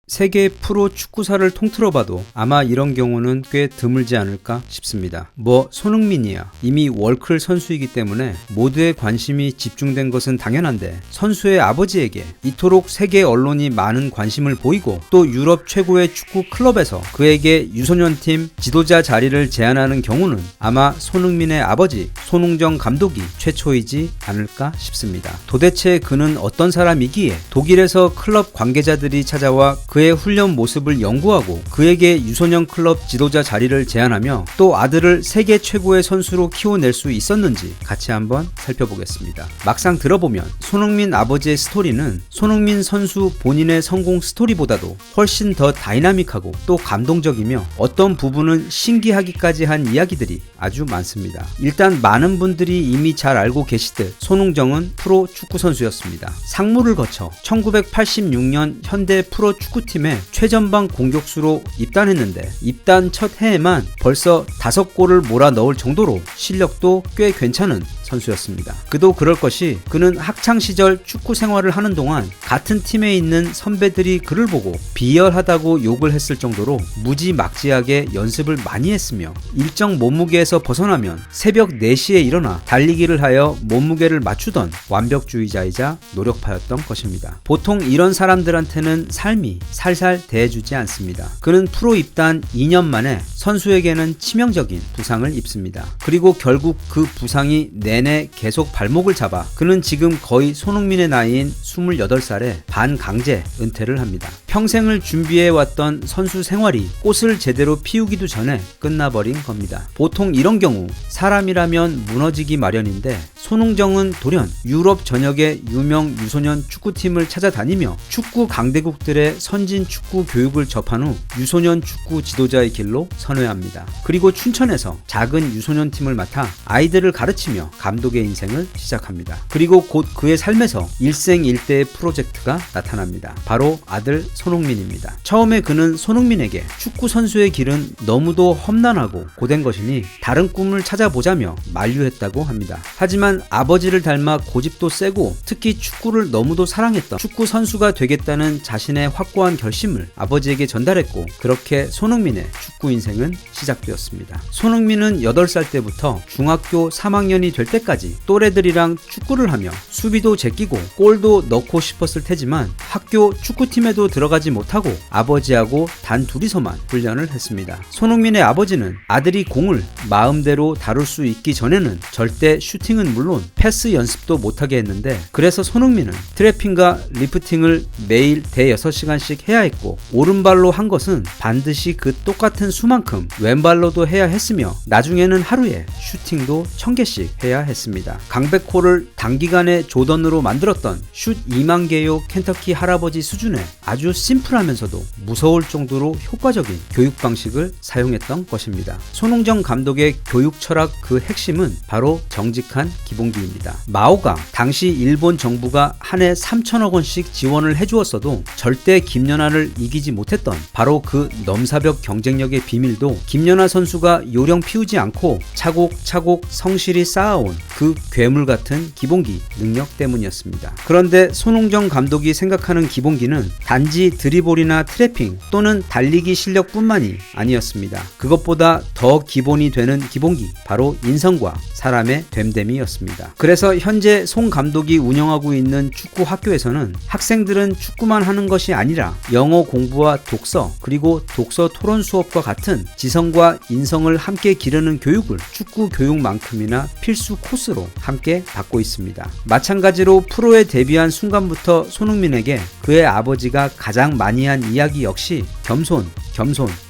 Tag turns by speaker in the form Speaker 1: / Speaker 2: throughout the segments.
Speaker 1: 세계 프로 축구사를 통틀어봐도 아마 이런 경우는 꽤 드물지 않을까 싶습니다. 손흥민이야 이미 월클 선수이기 때문에 모두의 관심이 집중된 것은 당연한데, 선수의 아버지에게 이토록 세계 언론이 많은 관심을 보이고 또 유럽 최고의 축구 클럽에서 그에게 유소년팀 지도자 자리를 제안하는 경우는 아마 손흥민의 아버지 손흥정 감독이 최초이지 않을까 싶습니다. 도대체 그는 어떤 사람이기에 독일에서 클럽 관계자들이 찾아와 그의 훈련 모습을 연구하고 그에게 유소년 클럽 지도자 자리를 제안하며 또 아들을 세계 최고의 선수로 키워낼 수 있었는지 같이 한번 살펴보겠습니다. 막상 들어보면 손흥민 아버지의 스토리는 손흥민 선수 본인의 성공 스토리보다도 훨씬 더 다이나믹하고 또 감동적이며 어떤 부분은 신기하기까지 한 이야기들이 아주 많습니다. 일단 많은 분들이 이미 잘 알고 계시듯 손흥정은 프로 축구 선수였습니다. 상무를 거쳐 1986년 현대 프로 축구팀의 최전방 공격수로 입단했는데, 입단 첫 해에만 벌써 5골을 몰아 넣을 정도로 실력도 꽤 괜찮은 선수였습니다. 그도 그럴 것이, 그는 학창시절 축구 생활을 하는 동안 같은 팀에 있는 선배들이 그를 보고 비열하다고 욕을 했을 정도로 무지막지하게 연습을 많이 했으며, 일정 몸무게에서 벗어나면 새벽 4시에 일어나 달리기를 하여 몸무게를 맞추던 완벽주의자이자 노력파였던 것입니다. 보통 이런 사람들한테는 삶이 살살 대해주지 않습니다. 그는 프로 입단 2년 만에 선수에게는 치명적인 부상을 입습니다. 그리고 결국 그 부상이 내내 계속 발목을 잡아 그는 지금 거의 손흥민의 나이인 28살에 반강제 은퇴를 합니다. 평생을 준비해왔던 선수 생활이 꽃을 제대로 피우기도 전에 끝나버린 겁니다. 보통 이런 경우 사람이라면 무너지기 마련인데, 손흥정은 돌연 유럽 전역의 유명 유소년 축구팀을 찾아다니며 축구 강대국들의 선진 축구 교육을 접한 후 유소년 축구 지도자의 길로 선회합니다. 그리고 춘천에서 작은 유소년 팀을 맡아 아이들을 가르치며 감독의 인생을 시작합니다. 그리고 곧 그의 삶에서 일생일대의 프로젝트가 나타납니다. 바로 아들 손흥민입니다. 처음에 그는 손흥민에게 축구 선수의 길은 너무도 험난하고 고된 것이니 다른 꿈을 찾아보자며 만류했다고 합니다. 하지만 아버지를 닮아 고집도 세고 특히 축구를 너무도 사랑했던 축구 선수가 되겠다는 자신의 확고한 결심을 아버지에게 전달했고, 그렇게 손흥민의 축구 인생은 시작되었습니다. 손흥민은 8살 때부터 중학교 3학년이 될 때까지 또래들이랑 축구를 하며 수비도 제끼고 골도 넣고 싶었을 테지만 학교 축구팀에도 들어가지 못하고 아버지하고 단 둘이서만 훈련을 했습니다. 손흥민의 아버지는 아들이 공을 마음대로 다룰 수 있기 전에는 절대 슈팅은 물론 패스 연습도 못하게 했는데, 그래서 손흥민은 트래핑과 리프팅을 매일 대6시간씩 해야 했고, 오른발로 한 것은 반드시 그 똑같은 수만큼 왼발로도 해야 했으며, 나중에는 하루에 슈팅도 1000개씩 해야 했습니다. 강백호를 단기간에 조던으로 만들었던 슛 2만 개요 켄터키 할아버지 수준의 아주 심플하면서도 무서울 정도로 효과적인 교육 방식을 사용했던 것입니다. 손흥정 감독의 교육 철학 그 핵심은 바로 정직한 기본기입니다. 마오가 당시 일본 정부가 한 해 3천억 원씩 지원을 해주었어도 절대 김연아를 이기지 못했던 바로 그 넘사벽 경쟁력의 비밀도 김연아 선수가 요령 피우지 않고 차곡차곡 성실히 쌓아온 그 괴물 같은 기본기 능력 때문이었습니다. 그런데 손흥정 감독이 생각하는 기본기는 단지 드리블이나 트래핑 또는 달리기 실력뿐만이 아니었습니다. 그것보다 더 기본이 되는 기본기, 바로 인성과 사람의 됨됨이였습니다. 그래서 현재 송 감독이 운영하고 있는 축구 학교에서는 학생들은 축구만 하는 것이 아니라 영어 공부와 독서, 그리고 독서 토론 수업과 같은 지성과 인성을 함께 기르는 교육을 축구 교육만큼이나 필수 코스로 함께 받고 있습니다. 마찬가지로 프로에 데뷔한 순간부터 손흥민에게 그의 아버지가 가장 많이 한 이야기 역시 겸손,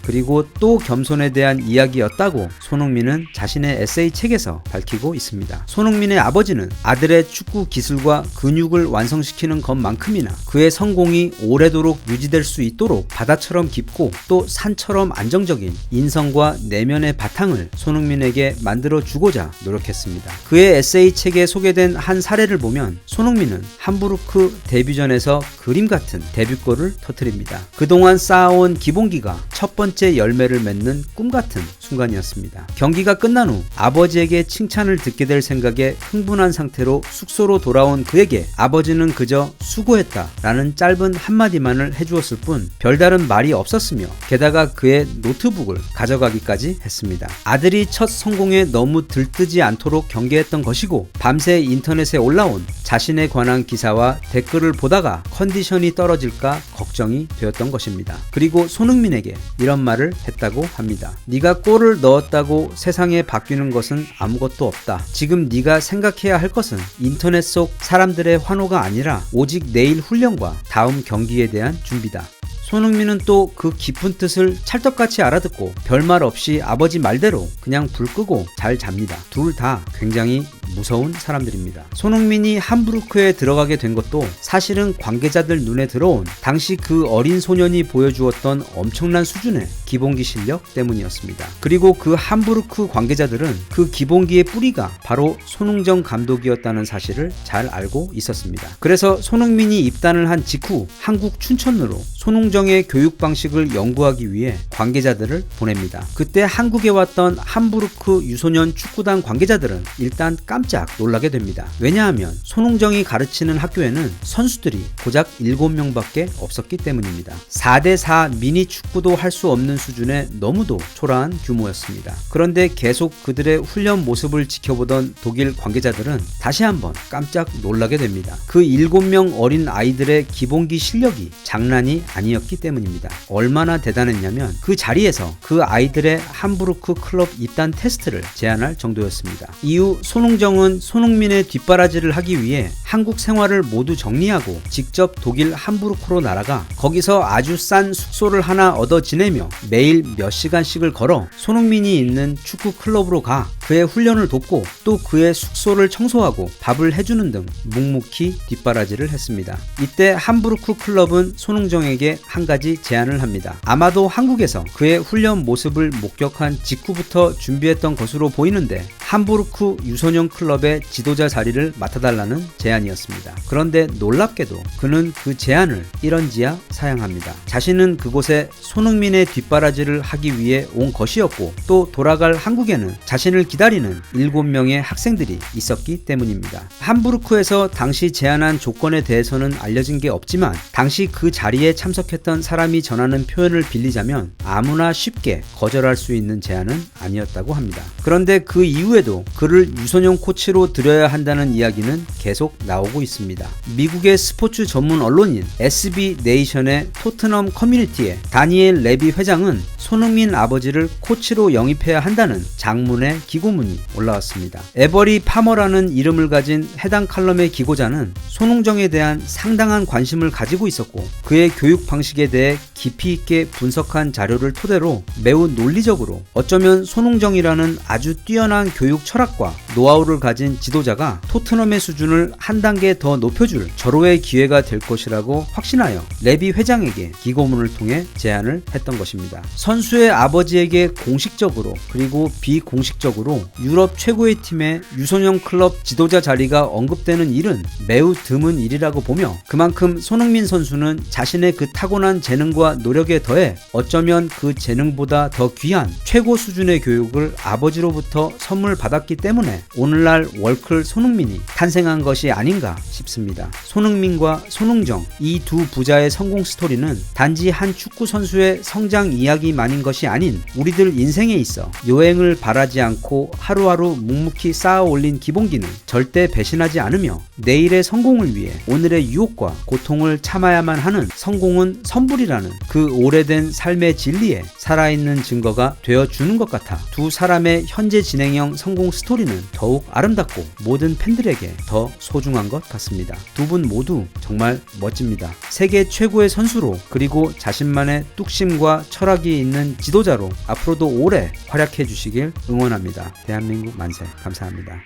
Speaker 1: 그리고 또 겸손에 대한 이야기였다고 손흥민은 자신의 에세이 책에서 밝히고 있습니다. 손흥민의 아버지는 아들의 축구 기술과 근육을 완성시키는 것만큼이나 그의 성공이 오래도록 유지될 수 있도록 바다처럼 깊고 또 산처럼 안정적인 인성과 내면의 바탕을 손흥민에게 만들어 주고자 노력했습니다. 그의 에세이 책에 소개된 한 사례를 보면 손흥민은 함부르크 데뷔전에서 그림 같은 데뷔골을 터뜨립니다. 그동안 쌓아온 기본기가 첫 번째 열매를 맺는 꿈 같은 순간이었습니다. 경기가 끝난 후 아버지에게 칭찬을 듣게 될 생각에 흥분한 상태로 숙소로 돌아온 그에게 아버지는 그저 수고했다 라는 짧은 한마디만을 해주었을 뿐 별다른 말이 없었으며 게다가 그의 노트북을 가져가기까지 했습니다. 아들이 첫 성공에 너무 들뜨지 않도록 경계했던 것이고 밤새 인터넷에 올라온 자신에 관한 기사와 댓글을 보다가 컨디션이 떨어질까 걱정이 되었던 것입니다. 그리고 손흥민에게 이런 말을 했다고 합니다. 네가 골을 넣었다고 세상에 바뀌는 것은 아무것도 없다. 지금 네가 생각해야 할 것은 인터넷 속 사람들의 환호가 아니라 오직 내일 훈련과 다음 경기에 대한 준비다. 손흥민은 또 그 깊은 뜻을 찰떡같이 알아듣고 별말 없이 아버지 말대로 그냥 불 끄고 잘 잡니다. 둘 다 굉장히 무서운 사람들입니다. 손흥민이 함부르크에 들어가게 된 것도 사실은 관계자들 눈에 들어온 당시 그 어린 소년이 보여주었던 엄청난 수준의 기본기 실력 때문이었습니다. 그리고 그 함부르크 관계자들은 그 기본기의 뿌리가 바로 손흥정 감독이었다는 사실을 잘 알고 있었습니다. 그래서 손흥민이 입단을 한 직후 한국 춘천으로 손흥정의 교육 방식을 연구하기 위해 관계자들을 보냅니다. 그때 한국에 왔던 함부르크 유소년 축구단 관계자들은 일단 깜짝 놀라게 됩니다. 왜냐하면 손흥정이 가르치는 학교에는 선수들이 고작 7명밖에 없었기 때문입니다. 4대4 미니 축구도 할 수 없는 수준의 너무도 초라한 규모였습니다. 그런데 계속 그들의 훈련 모습을 지켜보던 독일 관계자들은 다시 한번 깜짝 놀라게 됩니다. 그 7명 어린 아이들의 기본기 실력이 장난이 아니었기 때문입니다. 얼마나 대단했냐면 그 자리에서 그 아이들의 함부르크 클럽 입단 테스트를 제안할 정도였습니다. 이후 손흥정은 손흥민의 뒷바라지를 하기 위해 한국 생활을 모두 정리하고 직접 독일 함부르크로 날아가 거기서 아주 싼 숙소를 하나 얻어 지내며 매일 몇 시간씩을 걸어 손흥민이 있는 축구 클럽으로 가 그의 훈련을 돕고 또 그의 숙소를 청소하고 밥을 해주는 등 묵묵히 뒷바라지를 했습니다. 이때 함부르크 클럽은 손흥정에게 한 가지 제안을 합니다. 아마도 한국에서 그의 훈련 모습을 목격한 직후부터 준비했던 것으로 보이는데 함부르크 유소년 클럽의 지도자 자리를 맡아달라는 제안이었습니다. 그런데 놀랍게도 그는 그 제안을 이런지야 사양합니다. 자신은 그곳에 손흥민의 뒷바라지를 하기 위해 온 것이었고 또 돌아갈 한국에는 자신을 기다리는 7명의 학생들이 있었기 때문입니다. 함부르크에서 당시 제안한 조건에 대해서는 알려진 게 없지만 당시 그 자리에 참석했던 사람이 전하는 표현을 빌리자면 아무나 쉽게 거절할 수 있는 제안은 아니었다고 합니다. 그런데 그 이후에도 그를 유소년 코치로 들여야 한다는 이야기는 계속 나오고 있습니다. 미국의 스포츠 전문 언론인 SB 네이션의 토트넘 커뮤니티에 다니엘 레비 회장은 손흥민 아버지를 코치로 영입해야 한다는 장문의 기고문이 올라왔습니다. 에버리 파머라는 이름을 가진 해당 칼럼의 기고자는 손흥정에 대한 상당한 관심을 가지고 있었고 그의 교육 방식에 대해 깊이 있게 분석한 자료를 토대로 매우 논리적으로 어쩌면 손흥정이라는 아주 뛰어난 교육 철학과 노하우를 가진 지도자가 토트넘의 수준을 한 단계 더 높여줄 절호의 기회가 될 것이라고 확신하여 레비 회장에게 기고문을 통해 제안을 했던 것입니다. 선수의 아버지에게 공식적으로 그리고 비공식적으로 유럽 최고의 팀의 유소년 클럽 지도자 자리가 언급되는 일은 매우 드문 일이라고 보며 그만큼 손흥민 선수는 자신의 그 타고난 재능과 노력에 더해 어쩌면 그 재능보다 더 귀한 최고 수준의 교육을 아버지로부터 선물 받았기 때문에 오늘날 월클 손흥민이 탄생한 것이 아닌가 싶습니다. 손흥민과 손흥정 이 두 부자의 성공 스토리는 단지 한 축구 선수의 성장 이야기만인 것이 아닌 우리들 인생에 있어 요행을 바라지 않고 하루하루 묵묵히 쌓아 올린 기본기는 절대 배신하지 않으며 내일의 성공을 위해 오늘의 유혹과 고통을 참아야만 하는 성공은 선불이라는 그 오래된 삶의 진리에 살아있는 증거가 되어주는 것 같아 두 사람의 현재 진행형 성공 스토리는 더욱 아름답고 모든 팬들에게 더 소중한 것 같습니다. 두 분 모두 정말 멋집니다. 세계 최고의 선수로 그리고 자신만의 뚝심과 철학이 있는 지도자로 앞으로도 오래 활약해 주시길 응원합니다. 대한민국 만세. 감사합니다.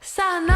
Speaker 2: Sana